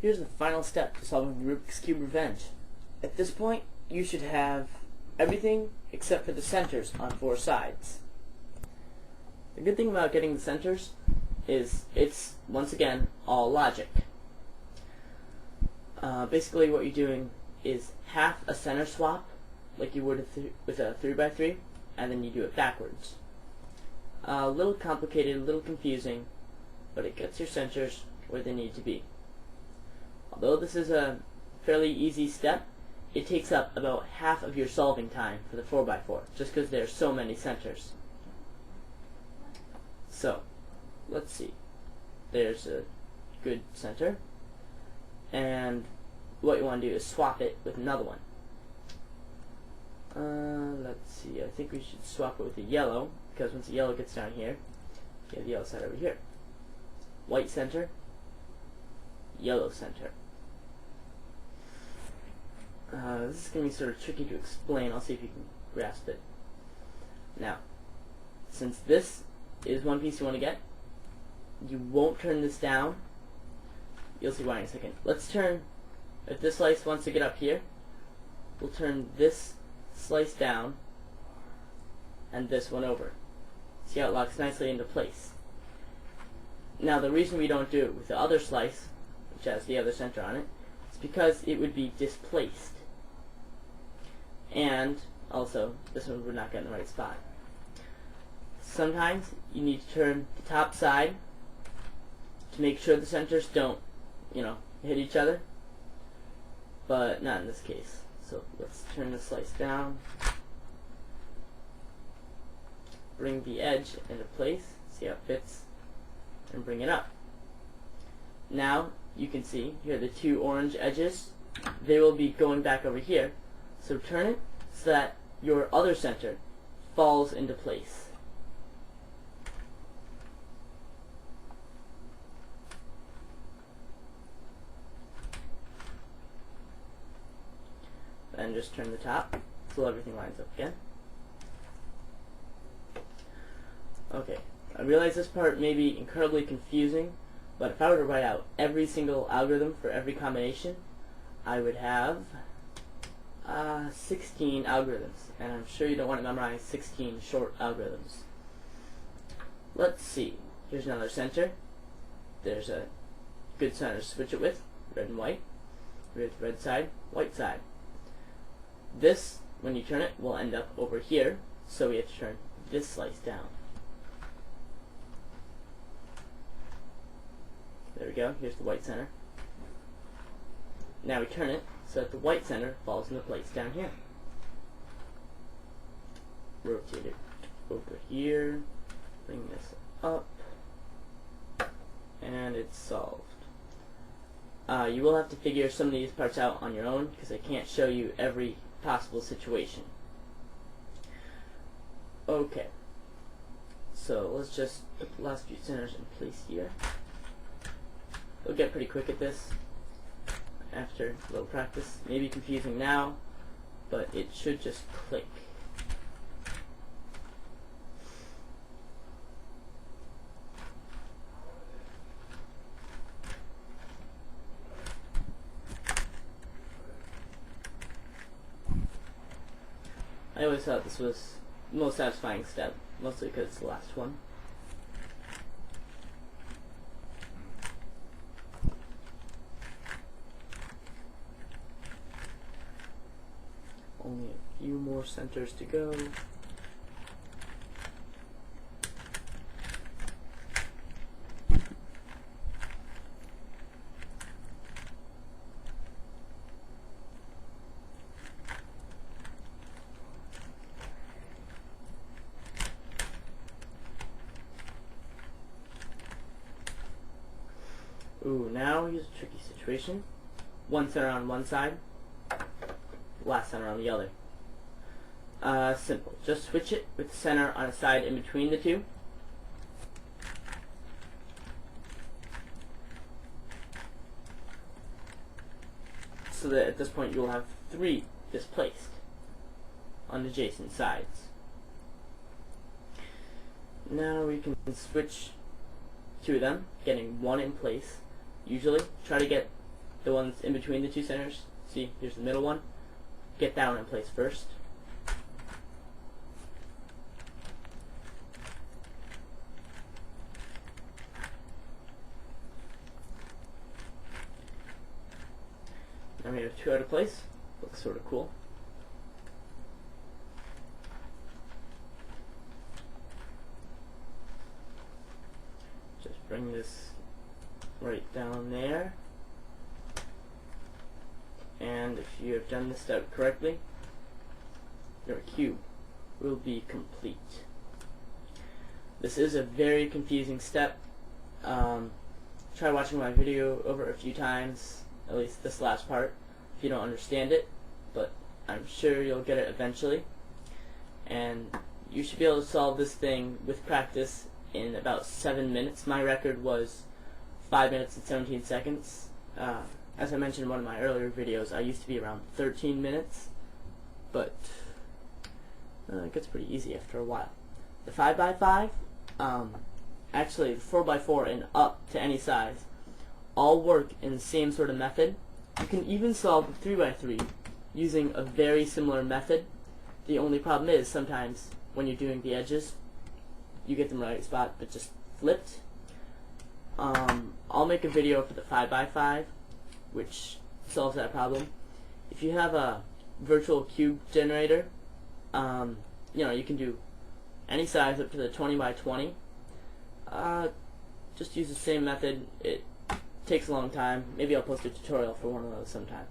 Here's the final step to solving Rubik's Cube Revenge. At this point, you should have everything except for the centers on 4 sides. The good thing about getting the centers is it's, once again, all logic. Basically what you're doing is half a center swap, like you would with a 3x3, and then you do it backwards. A little complicated, a little confusing, but it gets your centers where they need to be. Although this is a fairly easy step, it takes up about half of your solving time for the 4x4, just because there are so many centers. So, let's see. There's a good center, and what you want to do is swap it with another one. Let's see, I think we should swap it with the yellow, because once the yellow gets down here, you have the yellow side over here. White center, yellow center. This is going to be sort of tricky to explain. I'll see if you can grasp it. Now, since this is one piece you want to get, you won't turn this down. You'll see why in a second. Let's turn, if this slice wants to get up here, we'll turn this slice down and this one over. See how it locks nicely into place. Now the reason we don't do it with the other slice, which has the other center on it, is because it would be displaced. And also, this one would not get in the right spot. Sometimes you need to turn the top side to make sure the centers don't, hit each other. But not in this case. So let's turn the slice down. Bring the edge into place. See how it fits. And bring it up. Now you can see here are the 2 orange edges. They will be going back over here. So turn it so that your other center falls into place. Then just turn the top so everything lines up again. Okay, I realize this part may be incredibly confusing, but if I were to write out every single algorithm for every combination, I would have 16 algorithms, and I'm sure you don't want to memorize 16 short algorithms. Let's see. Here's another center. There's a good center to switch it with, red and white. With red side, white side. This, when you turn it, will end up over here, so we have to turn this slice down. There we go, here's the white center. Now we turn it so that the white center falls into place down here. Rotate it over here, bring this up, and it's solved. You will have to figure some of these parts out on your own, because I can't show you every possible situation. Okay, so let's just put the last few centers in place here. We'll get pretty quick at this after a little practice. Maybe confusing now, but it should just click. I always thought this was the most satisfying step, mostly because it's the last one. Only a few more centers to go. Ooh, now here's a tricky situation. One center on one side, last center on the other. Simple. Just switch it with the center on a side in between the two. So that at this point you'll have 3 displaced on adjacent sides. Now we can switch 2 of them, getting 1 in place. Usually try to get the one that's in between the two centers. See, here's the middle one. Get that one in place first. Now we have two out of place. Looks sort of cool. Just bring this right down there. And if you have done this step correctly, your cube will be complete. This is a very confusing step. Try watching my video over a few times, at least this last part, if you don't understand it, but I'm sure you'll get it eventually. And you should be able to solve this thing with practice in about 7 minutes. My record was 5 minutes and 17 seconds. As I mentioned in one of my earlier videos, I used to be around 13 minutes, but it gets pretty easy after a while. The 5x5, actually the 4x4 and up to any size, all work in the same sort of method. You can even solve the 3x3 using a very similar method. The only problem is sometimes when you're doing the edges, you get them right spot, but just flipped. I'll make a video for the 5x5, which solves that problem. If you have a virtual cube generator, you can do any size up to the 20x20. Just use the same method. It takes a long time. Maybe I'll post a tutorial for one of those sometime.